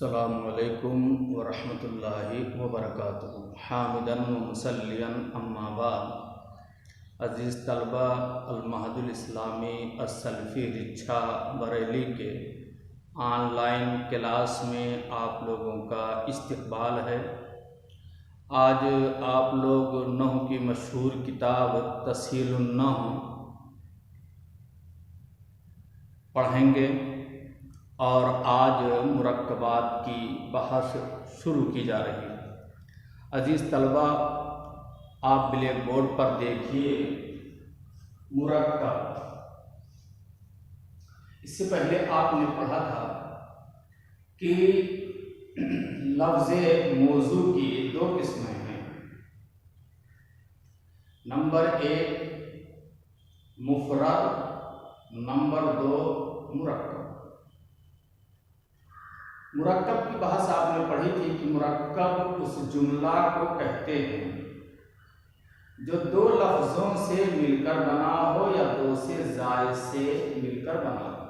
السلام علیکم ورحمۃ اللہ وبرکاتہ۔ حامداً و مسلیاً اما بعد، عزیز طلبہ المعہد الاسلامی السلفی رچھا بریلی کے آن لائن کلاس میں آپ لوگوں کا استقبال ہے۔ آج آپ لوگ نحو کی مشہور کتاب تسہیل النحو پڑھیں گے اور آج مرکبات کی بحث شروع کی جا رہی ہے۔ عزیز طلبہ، آپ بلیک بورڈ پر دیکھیے مرکب۔ اس سے پہلے آپ نے پڑھا تھا کہ لفظ موضوع کی دو قسمیں ہیں۔ نمبر 1 مفرد، نمبر 2 مرکب۔ مرکب کی بحث آپ نے پڑھی تھی کہ مرکب اس جملہ کو کہتے ہیں جو دو لفظوں سے مل کر بنا ہو یا دو سے زائد سے مل کر بنا ہو۔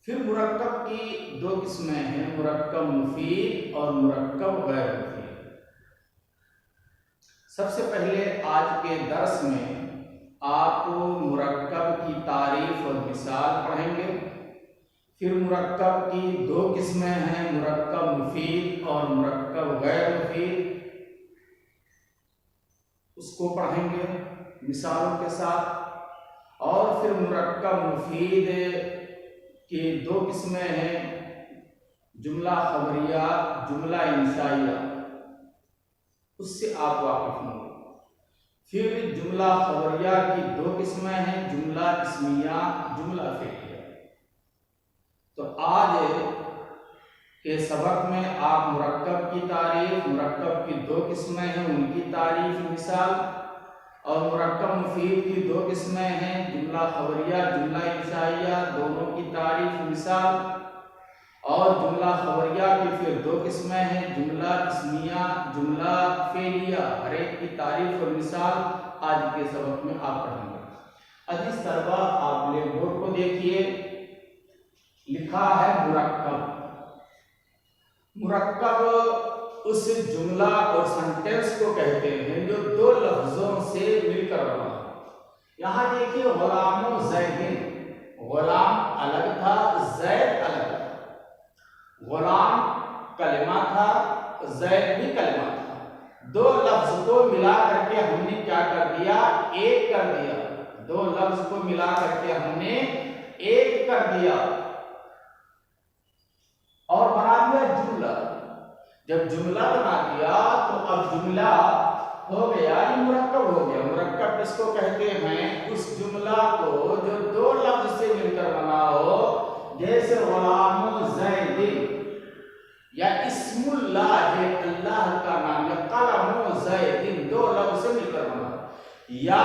پھر مرکب کی دو قسمیں ہیں، مرکب مفید اور مرکب غیر مفید۔ سب سے پہلے آج کے درس میں آپ مرکب کی تعریف اور مثال پڑھیں گے۔ پھر مرکب کی دو قسمیں ہیں، مرکب مفید اور مرکب غیر مفید، اس کو پڑھیں گے مثالوں کے ساتھ۔ اور پھر مرکب مفید کی دو قسمیں ہیں، جملہ خبریہ، جملہ انشائیہ، اس سے آپ واقف ہوں گے۔ پھر جملہ خبریہ کی دو قسمیں ہیں، جملہ اسمیہ، جملہ فعلیہ۔ تو آج کے سبق میں آپ مرکب کی تعریف، مرکب کی دو قسمیں ہیں ان کی تعریف مثال، اور مرکب مفید کی دو قسمیں ہیں، جملہ خبریہ، جملہ انشائیہ، دونوں کی تعریف مثال، اور جملہ خبریہ کی پھر دو قسمیں ہیں، جملہ اسمیہ، جملہ فعلیہ، ہر ایک کی تعریف اور مثال آج کے سبق میں آپ پڑھیں گے۔ عزیز طلبہ، آپ بلیک بورڈ کو دیکھیے، لکھا ہے مرکب۔ مرکب اس جملہ اور سنٹینس کو کہتے ہیں جو دو لفظوں سے مل کر بنا ہو۔ یہاں دیکھیے غلام و زیدن، غلام الگ تھا، زید الگ تھا۔ غلام کلمہ تھا، زید بھی کلمہ تھا۔ دو لفظ کو ملا کر کے ہم نے کیا کر دیا؟ ایک کر دیا۔ دو لفظ کو ملا کر کے ہم نے ایک کر دیا اور بنا دیا جملہ۔ جب جملہ بنا دیا تو اب جملہ ہو گیا، یہ مرکب ہو گیا۔ مرکب کس کو کہتے ہیں؟ اس جملہ کو جو دو لفظ سے مل کر بنا ہو، جیسے غلام زید یا اسم اللہ ہے، اللہ کا نام، یا قلم زید، دو لفظ سے مل کر بنا ہو، یا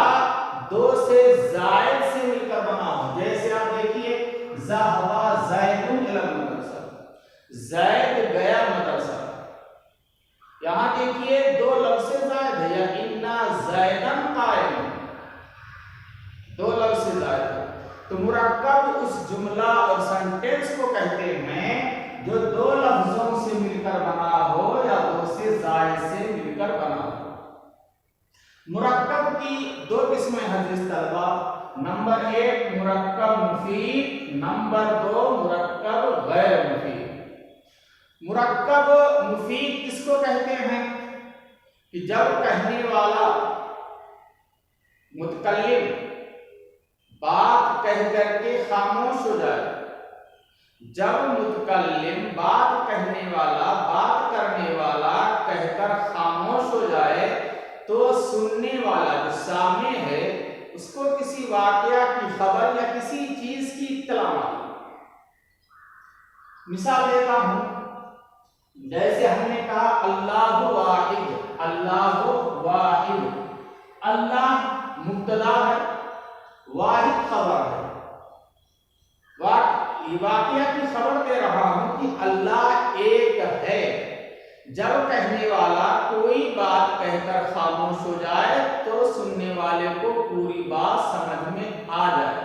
دو سے زائد سے مل کر بنا ہو۔ جیسے آپ دیکھیے ذهب زید الى المدرسہ، زید گیا مدرسہ۔ یہاں دیکھیے دو لفظ سے زائد ہے، یا انا زیدن قائم، دو لفظ سے زائد ہے۔ تو مرکب اس جملہ اور سنٹینس کو کہتے ہیں جو دو لفظوں سے مل کر بنا ہو یا دو سے زائد سے مل کر بنا ہو۔ مرکب کی دو قسمیں ہیں عزیز طلبہ، نمبر 1 مرکب مفید، نمبر 2 مرکب غیر مفید۔ مرکب مفید کس کو کہتے ہیں؟ کہ جب کہنے والا متکلم بات کہہ کر کے خاموش ہو جائے، جب متکلم بات کہنے والا، بات کرنے والا کہہ کر خاموش ہو جائے تو سننے والا جو سامع ہے اس کو کسی واقعہ کی خبر یا کسی چیز کی اطلاع ملی۔ مثال دیتا ہوں، جیسے ہم نے کہا اللہ واحد، اللہ واحد، اللہ مبتدا ہے، واحد خبر ہے۔ واقعہ کی خبر دے رہا ہوں کہ اللہ ایک ہے۔ جب کہنے والا کوئی بات کہہ کر خاموش ہو جائے تو سننے والے کو پوری بات سمجھ میں آ جائے۔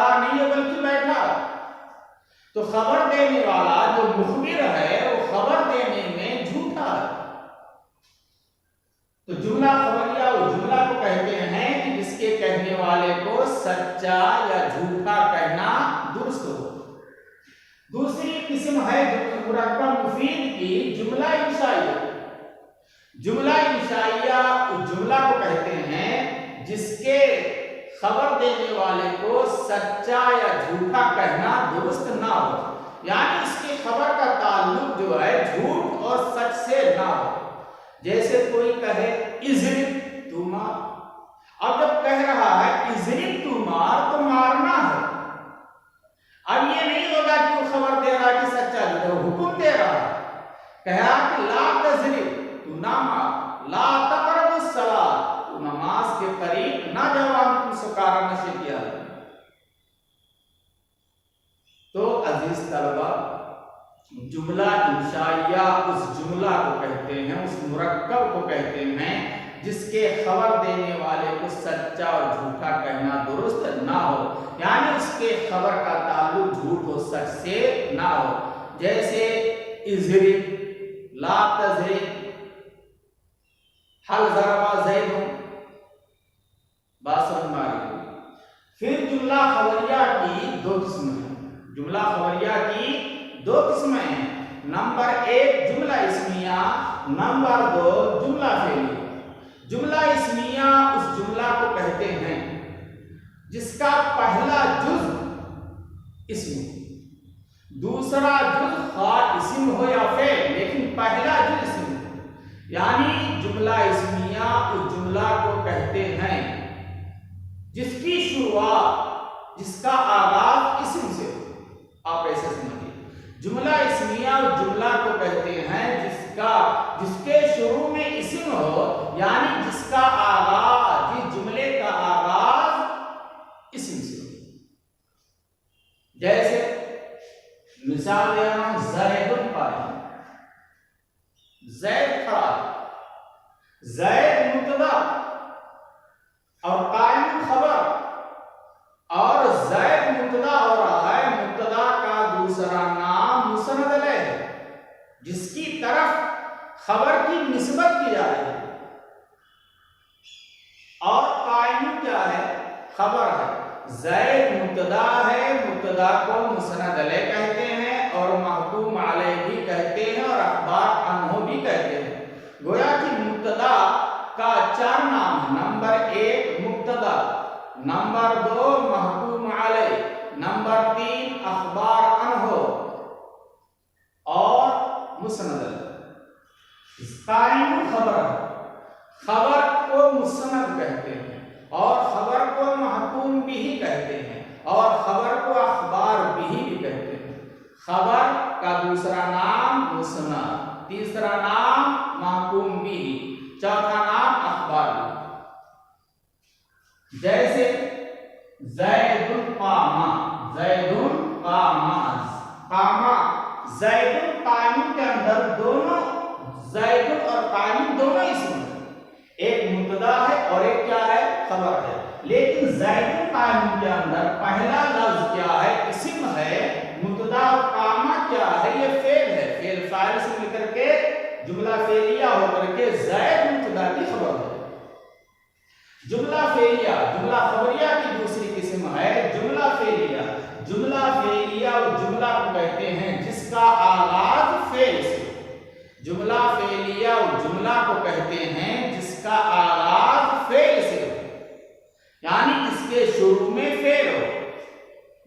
کھڑا نہیں ہے بلکہ بیٹھا ہے۔ تو خبر دینے والا جو مخبر ہے وہ خبر دینے میں جھوٹا ہے۔ تو جملہ خبریہ وہ جملہ کو کہتے ہیں کہ جس کے کہنے والے کو سچا یا جھوٹا کہنا درست ہو۔ دوسری قسم ہے مرکب مفید کی جملہ انشائیہ۔ جملہ انشائیہ اس جملہ کو کہتے ہیں جس کے خبر دینے والے کو سچا یا جھوٹا کہنا درست نہ ہو، یعنی اس کی خبر کا تعلق جو ہے جھوٹ اور سچ سے نہ ہو۔ جیسے کوئی کہے اضرب تو مار، اب جب کہہ رہا ہے اضرب تو مار تو مارنا ہے، اب یہ نہیں ہوگا کہ وہ خبر دے رہا کہ سچا جھوٹا، حکم دے رہا ہے، کہہ رہا کہ لا تضرب تو نہ مار، لا تقربوا الصلاۃ تو نماز کے قریب نہ جاؤ تم سکارا نشے کیا ہے۔ تو عزیز طلبہ، جملہ انشائیہ اس جملہ کو کہتے ہیں، اس مرکب کو کہتے ہیں جس کے خبر دینے والے کو سچا اور جھوٹا کہنا درست نہ ہو، یعنی اس کے خبر کا تعلق جھوٹ و سچ سے نہ ہو۔ جیسے اضرب، لا تضرب، حل ضرب زید، بات سمجھ میں آ رہی ہے۔ پھر جملہ خبریہ کی دو قسمیں ہیں۔ جملہ خبریہ کی دو قسمیں ہیں، نمبر ایک جملہ اسمیہ، نمبر دو جملہ فعلیہ۔ جملہ اسمیہ اس جملہ کو کہتے ہیں جس کا پہلا جز اسم، دوسرا جز خواہ اسم ہو یا فعل، لیکن پہلا جز اسم، یعنی جملہ اسمیہ اس جملہ کو کہتے ہیں جس کی شروعات، جس کا آغاز اسم سے ہو۔ آپ ایسے سمجھیے، جملہ اسمیہ اس جملہ کو کہتے ہیں جس کے شروع میں اسم ہو، یعنی جس کا آغاز، جس جملے کا آغاز اسم سے ہو۔ جیسے مثال دے رہا ہوں، زید قائم، زید کھڑا، زید مبتدا اور قائم خبر، اور زید مبتدا ہو رہا ہے، مبتدا کا دوسرا نام مسند علیہ ہے جس کی طرف خبر کی نسبت کی جا رہی ہے، اور قائم کیا ہے؟ خبر ہے۔ زید مبتدا ہے، مبتدا کو مسند علیہ کہتے ہیں اور محکوم علیہ بھی کہتے ہیں اور اخبار عنہ بھی کہتے ہیں۔ گویا کہ مبتدا کا چار نام، نمبر ایک مبتدا، نمبر دو محکوم علیہ، نمبر تین اخبار عنہ اور مسند علیہ۔ قائم خبر ہے، خبر کو مسند کہتے ہیں اور خبر کو محکوم بھی کہتے ہیں اور خبر کو اخبار بھی کہتے ہیں۔ خبر کا دوسرا نام مسند، تیسرا نام محکوم بھی، چوتھا نام اخبار بھی۔ جیسے زید قام، زید قام، زید قائم کے اندر دونوں زید اور قائم دونوں اسم ہیں، ایک مبتدا ہے اور ایک کیا ہے؟ خبر ہے، لیکن زید قائم کے اندر پہلا لفظ کیا ہے؟ اسم ہے، مبتدا اور قام کیا ہے؟ یہ فعل ہے، فعل فاعل سے مل کر کے جملہ فعلیہ ہو کر کے زید مبتدا کی خبر ہے۔ جملہ فعلیہ، جملہ خبریہ کی دوسری قسم ہے جملہ فعلیہ۔ جملہ فعلیہ اس جملہ کو کہتے ہیں جس کا آغاز فعل سے، جملہ فعلیہ اس جملہ کو کہتے ہیں جس کا آغاز فعل سے ہو، یعنی اس کے شروع میں فعل ہو۔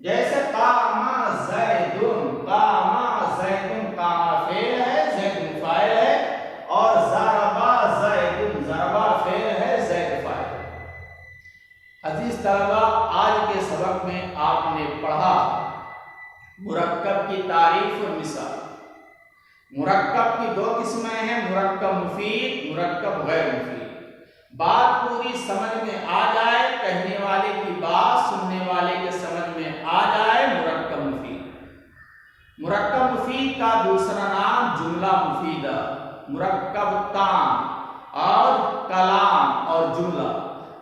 جیسے قام زیدن، قام زیدن، قام فعل ہے، زید فاعل ہے، اور ضربا زیدن، ضربا فعل ہے، زید فاعل ہے۔ عزیز طلبہ، آج کے سبق میں آپ نے پڑھا مرکب کی تعریف اور مثال۔ مرکب کی دو قسمیں ہیں، مرکب مفید، مرکب غیر مفید۔ بات پوری سمجھ میں آ جائے، کہنے والے کی بات سننے والے کے سمجھ میں آ جائے، مرکب مفید۔ مرکب مفید کا دوسرا نام جملہ مفیدہ، مرکب تام اور کلام اور جملہ۔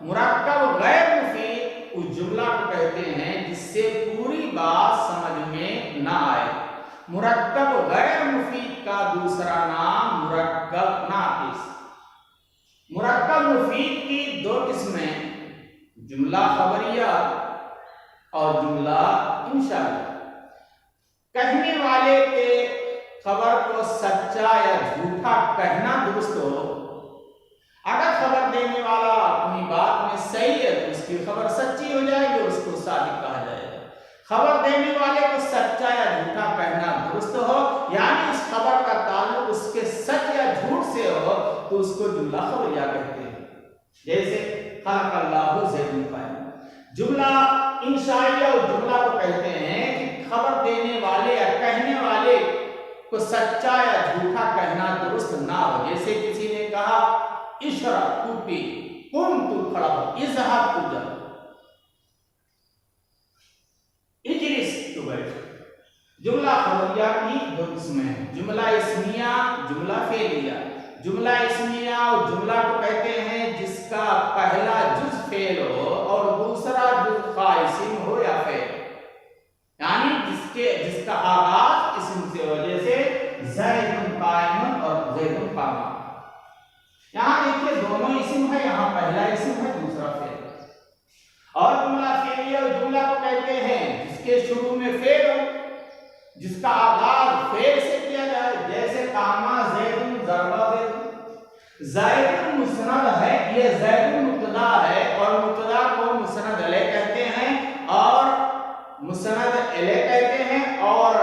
مرکب غیر مفید اس جملہ کو کہتے ہیں جس سے دوسرا نام مرکب ناقص۔ مرکب مفید کی دو قسمیں، جملہ خبریہ اور جملہ انشائیہ۔ کہنے والے کے خبر کو سچا یا جھوٹا کہنا درست ہو، اگر خبر دینے والا اپنی بات میں صحیح ہے تو اس کی خبر سچی ہو جائے گی، اس کو صادق کہا جائے گا۔ خبر دینے والے کو سچا یا جھوٹا کہنا درست ہو، یعنی اس خبر کا تعلق اس کے سچ یا جھوٹ سے ہو، تو اس کو جملہ خبریہ کہتے ہیں۔ جیسے خلق اللہ زید قائم۔ جملہ انشائیہ اور جملہ کو کہتے ہیں کہ خبر دینے والے یا کہنے والے کو سچا یا جھوٹا کہنا درست نہ ہو۔ جیسے کسی نے کہا اشرب تو پی، قم تو کھڑا ہو، اذهب تو جا، اجلس تو بیٹھ۔ جملہ خبریہ کی دو قسمیں ہیں، جملہ اسمیہ، جملہ فعلیہ۔ جملہ اسمیہ اور جملہ کو کہتے ہیں جس کا پہلا جز فعل ہو اور دوسرا جز اسم ہو یا فعل، یعنی جس کا آغاز اسم سے ہو، جیسے زید قائم اور زید قام۔ یہاں دیکھیے دونوں اسم ہے، یہاں پہلا اسم ہے دوسرا فعل۔ اور جملہ فعلیہ اور جملہ کو کہتے ہیں جس کے شروع میں فعل ہو، جس کا آغاز فعل سے کیا جائے، جیسے قام زید ضرب زید۔ زید مسند ہے، یہ زید مبتدا ہے اور مبتدا کو مسند الیہ کہتے ہیں اور مسند الیہ کہتے ہیں، اور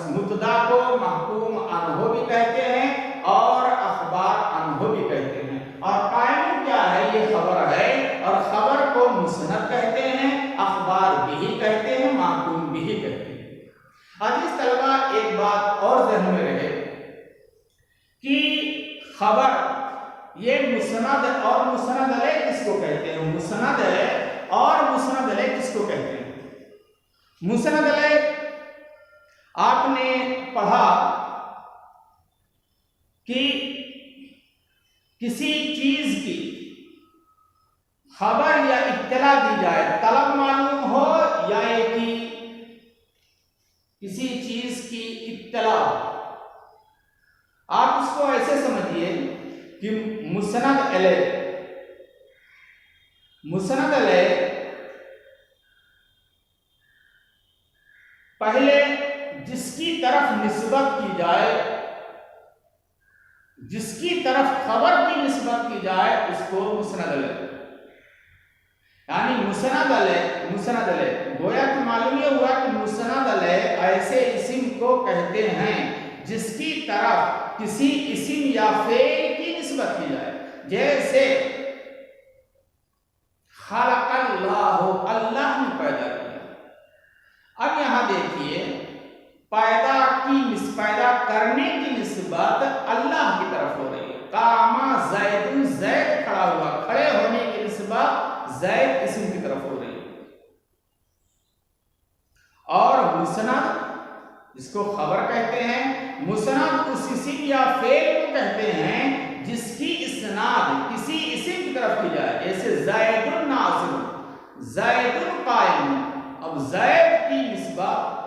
مبتدا کو محکوم عنہ بھی کہتے ہیں اور اخبار عنہ بھی کہتے ہیں۔ اور قائم کیا ہے؟ یہ خبر ہے اور خبر کو مسند کہتے ہیں، اخبار بھی کہتے ہیں، محکوم بھی کہتے ہیں۔ عزیز طلبہ، ایک بات اور ذہن میں رہے کہ خبر یہ مسند اور مسند الیہ کس کو کہتے ہیں؟ مسند اور مسند الیہ کس کو کہتے ہیں؟ مسند الیہ آپ نے پڑھا کہ کسی چیز کی خبر یا اطلاع دی جائے، طلب معلوم ہو یا یہ کہ کسی چیز کی اطلاع، آپ اس کو ایسے سمجھیے کہ مسند الیہ پہلے جس کی طرف نسبت کی جائے، جس کی طرف خبر کی نسبت کی جائے اس کو مسند الیہ، یعنی مسند الیہ گویا کہ معلوم یہ ہوا کہ مسند الیہ ایسے اسم کو کہتے ہیں جس کی طرف کسی اسم یا فعل کی نسبت کی جائے، جیسے خلق اللہ، اللہ نے پیدا کیا۔ اب یہاں دیکھیے پیدا کرنے کی نسبت اللہ کی طرف ہو رہی ہے۔ قام زید، زید کھڑا ہوا، کھڑے ہونے کی نسبت زید اسم کی طرف ہو رہی ہے۔ اور مسند جس کو خبر کہتے ہیں، مسند اس اسم یا فعل کو کہتے ہیں جس کی اسناد کسی اسم کی طرف کی جائے، جیسے زید الناصر، زید القائم۔ اب زید کی نسبت،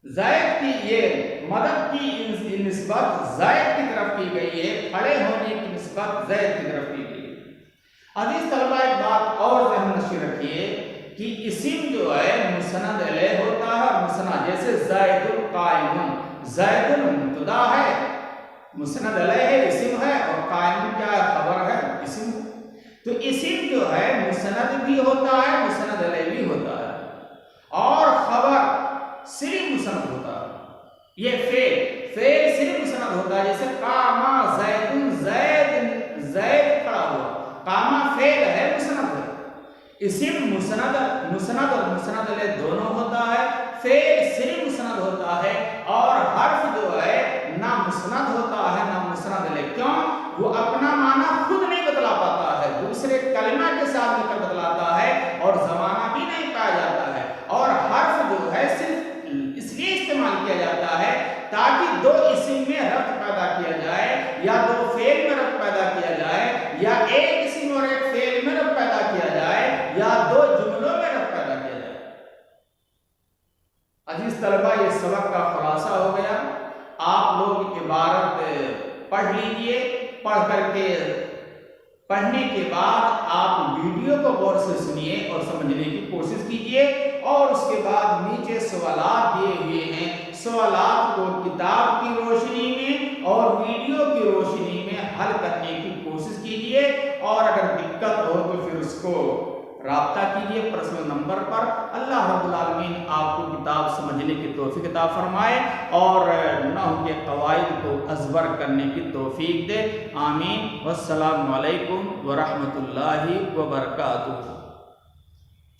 زید کی یہ مدد کی نسبت زید کی طرف کی گئی ہے، کھڑے ہونے کی نسبت زید کی طرف کی گئی ہے۔ عزیز طلبہ، ایک بات اور ذہن نشی رکھیے کہ اسم جو ہے مسند الیہ ہوتا ہے، مسند جیسے زید القائم، زید مبتدا ہے، مسند الیہ ہے، اسم ہے، اور قائم کیا ہے؟ خبر ہے، اسم۔ تو اسم جو ہے مسند بھی ہوتا ہے، مسند الیہ بھی ہوتا ہے، اور خبر صرف مسند ہوتا ہے۔ یہ فعل صرف مسند ہوتا ہے، جیسے قام زید، زید کھڑا ہوا، قام فعل ہے، مسند ہے۔ اسم مسند اور مسند الیہ دونوں ہوتا ہے، فعل صرف مسند ہوتا ہے، اور حرف جو ہے نہ مسند ہوتا ہے نہ مسند الیہ۔ کیوں؟ وہ اپنا معنی خود نہیں بتلا پاتا ہے، دوسرے کلمہ کے ساتھ مل کر بتلاتا ہے اور زمانہ بھی نہیں پایا جاتا ہے۔ اور حرف جو ہے صرف اس لیے استعمال کیا جاتا ہے تاکہ دو اسم میں ربط پیدا کیا جائے، یا دو فعل میں ربط پیدا کیا جائے، یا ایک اسم اور ایک فعل میں ربط پیدا کیا جائے، یا دو جملوں میں ربط پیدا کیا جائے۔ عزیز طلبہ، یہ سبق کا خلاصہ ہو گیا۔ لیجئے، پڑھنے کے بعد آپ ویڈیو کو غور سے سنیے اور سمجھنے کی کوشش کیجئے، اور اس کے بعد نیچے سوالات دیے ہوئے ہیں، سوالات کو کتاب کی روشنی میں اور ویڈیو کی روشنی میں حل کرنے کی کوشش کیجئے، اور اگر دقت ہو تو پھر اس کو رابطہ کیجئے پرسنل نمبر پر۔ اللہ رب العالمین آپ کو کتاب سمجھنے کی توفیق عطا فرمائے اور نحو کے قواعد کو ازبر کرنے کی توفیق دے، آمین۔ والسلام علیکم ورحمۃ اللہ وبرکاتہ۔